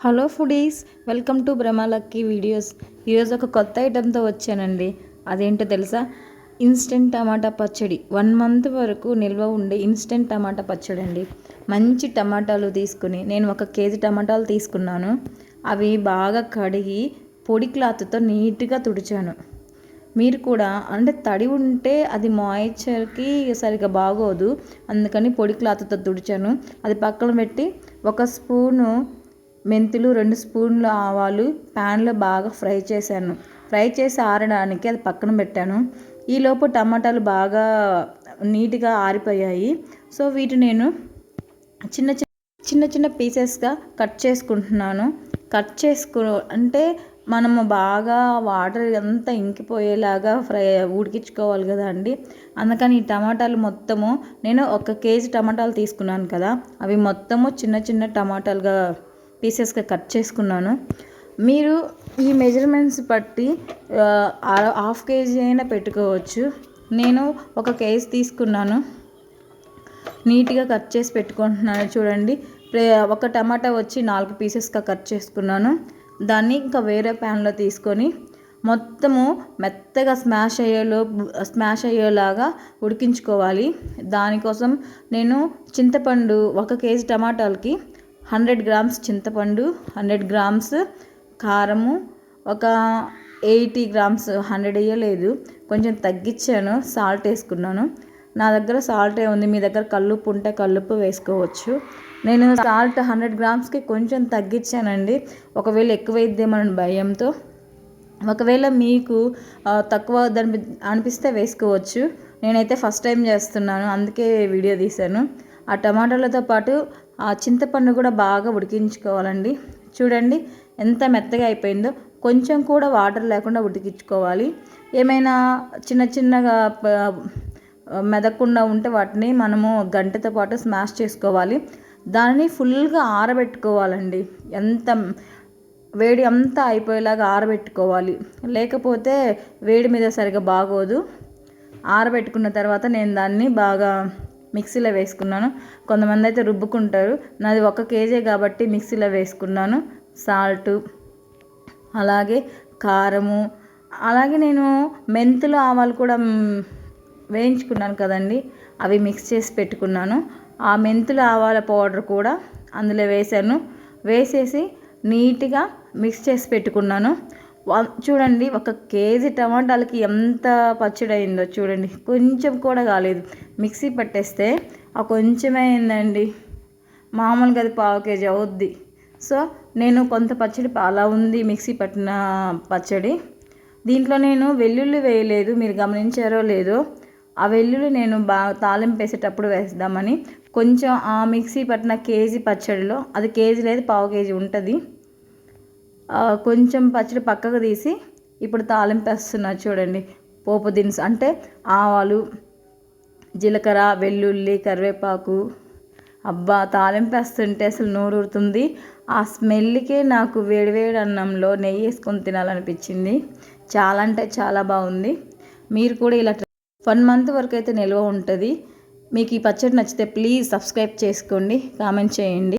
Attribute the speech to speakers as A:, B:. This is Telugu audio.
A: హలో ఫుడీస్, వెల్కమ్ టు బ్రహ్మలక్కీ వీడియోస్. ఈరోజు ఒక కొత్త ఐటెంతో వచ్చానండి. అదేంటో తెలుసా? ఇన్స్టెంట్ టమాటా పచ్చడి. 1 మంత్ వరకు నిల్వ ఉండే ఇన్స్టెంట్ టమాటా పచ్చడి అండి. మంచి టమాటాలు తీసుకుని నేను 1 కేజీ టమాటాలు తీసుకున్నాను. అవి బాగా కడిగి పొడి క్లాత్తో నీట్గా తుడిచాను. మీరు కూడా అంటే తడి ఉంటే అది మాయిశ్చర్కి సరిగ్గా బాగోదు, అందుకని పొడి క్లాత్తో తుడిచాను. అది పక్కన పెట్టి 1 స్పూను మెంతులు, 2 స్పూన్ల ఆవాలు ప్యాన్లో బాగా ఫ్రై చేశాను. ఫ్రై చేసి ఆరడానికి అది పక్కన పెట్టాను. ఈలోపు టమాటాలు బాగా నీట్గా ఆరిపోయాయి. సో వీటిని నేను చిన్న చిన్న పీసెస్గా కట్ చేసుకుంటున్నాను. అంటే మనము బాగా వాటర్ అంతా ఇంకిపోయేలాగా ఉడికించుకోవాలి కదా అండి. అందుకని ఈ టమాటాలు మొత్తము నేను 1 కేజీ టమాటాలు తీసుకున్నాను కదా, అవి మొత్తము చిన్న చిన్న టమాటాలుగా పీసెస్గా కట్ చేసుకున్నాను. మీరు ఈ మెజర్మెంట్స్ బట్టి 1/2 కేజీ అయినా పెట్టుకోవచ్చు. నేను 1 కేజీ తీసుకున్నాను. నీట్గా కట్ చేసి పెట్టుకుంటున్నాను. చూడండి, 1 టమాటా వచ్చి 4 పీసెస్గా కట్ చేసుకున్నాను. దాన్ని ఇంకా వేరే ప్యాన్లో తీసుకొని మొత్తము మెత్తగా స్మాష్ అయ్యేలాగా ఉడికించుకోవాలి. దానికోసం నేను చింతపండు 1 కేజీ టమాటాలకి 100 గ్రామ్స్ చింతపండు, 100 గ్రామ్స్ కారము, ఒక 80 గ్రామ్స్ 100 వేయలేదు, కొంచెం తగ్గించాను, సాల్ట్ వేసుకున్నాను. నా దగ్గర సాల్టే ఉంది, మీ దగ్గర కల్లుప్పు ఉంటే కల్లుప్పు వేసుకోవచ్చు. నేను సాల్ట్ 100 గ్రామ్స్కి కొంచెం తగ్గించానండి. ఒకవేళ ఎక్కువ వేద్దామని భయంతో. ఒకవేళ మీకు తక్కువ అనిపిస్తే వేసుకోవచ్చు. నేనైతే ఫస్ట్ టైం చేస్తున్నాను, అందుకే వీడియో తీశాను. ఆ టమాటాలతో పాటు ఆ చింతపండు కూడా బాగా ఉడికించుకోవాలండి. చూడండి ఎంత మెత్తగా అయిపోయిందో. కొంచెం కూడా వాటర్ లేకుండా ఉడికించుకోవాలి. ఏమైనా చిన్నగా మెదకుండా ఉంటే వాటిని మనము గంటతో పాటు స్మాష్ చేసుకోవాలి. దాన్ని ఫుల్గా ఆరబెట్టుకోవాలండి. వేడి అంతా అయిపోయేలాగా ఆరబెట్టుకోవాలి, లేకపోతే వేడి మీద సరిగా బాగోదు. ఆరబెట్టుకున్న తర్వాత నేను దాన్ని బాగా మిక్సీలో వేసుకున్నాను. కొంతమంది అయితే రుబ్బుకుంటారు, నాది 1 కేజీ కాబట్టి మిక్సీలో వేసుకున్నాను. సాల్టు, అలాగే కారము, అలాగే నేను మెంతులు ఆవాలు కూడా వేయించుకున్నాను కదండి, అవి మిక్స్ చేసి పెట్టుకున్నాను. ఆ మెంతులు ఆవాల పౌడర్ కూడా అందులో వేసేసి నీట్గా మిక్స్ చేసి పెట్టుకున్నాను. చూడండి 1 కేజీ టమాటాలకి ఎంత పచ్చడి అయిందో చూడండి. కొంచెం కూడా కాలేదు, మిక్సీ పట్టేస్తే ఆ కొంచెమే అయిందండి. మామూలుగా అది 1/2 కేజీ అవుద్ది. సో నేను కొంత పచ్చడి అలా ఉంది, మిక్సీ పట్టిన పచ్చడి. దీంట్లో నేను వెల్లుల్లి వేయలేదు, మీరు గమనించారో లేదో. ఆ వెల్లుల్లి నేను బాగా తాలింపు వేసేటప్పుడు వేద్దామని కొంచెం ఆ మిక్సీ పట్టిన కేజీ పచ్చడిలో, అది కేజీ లేదు 1/2 కేజీ ఉంటుంది, కొంచెం పచ్చడి పక్కకు తీసి ఇప్పుడు తాలింపు వేస్తున్నా. చూడండి, పోపు దినుసు అంటే ఆవాలు, జీలకర్ర, వెల్లుల్లి, కరివేపాకు. అబ్బా, తాలింపు వేస్తుంటే అసలు నోరు ఊరుతుంది. ఆ స్మెల్కే నాకు వేడివేడి అన్నంలో నెయ్యి వేసుకొని తినాలనిపించింది. చాలా అంటే చాలా బాగుంది. మీరు కూడా ఇలా 1 మంత్ వరకు అయితే నిల్వ ఉంటుంది. మీకు ఈ పచ్చడి నచ్చితే ప్లీజ్ సబ్స్క్రైబ్ చేసుకోండి, కామెంట్ చేయండి.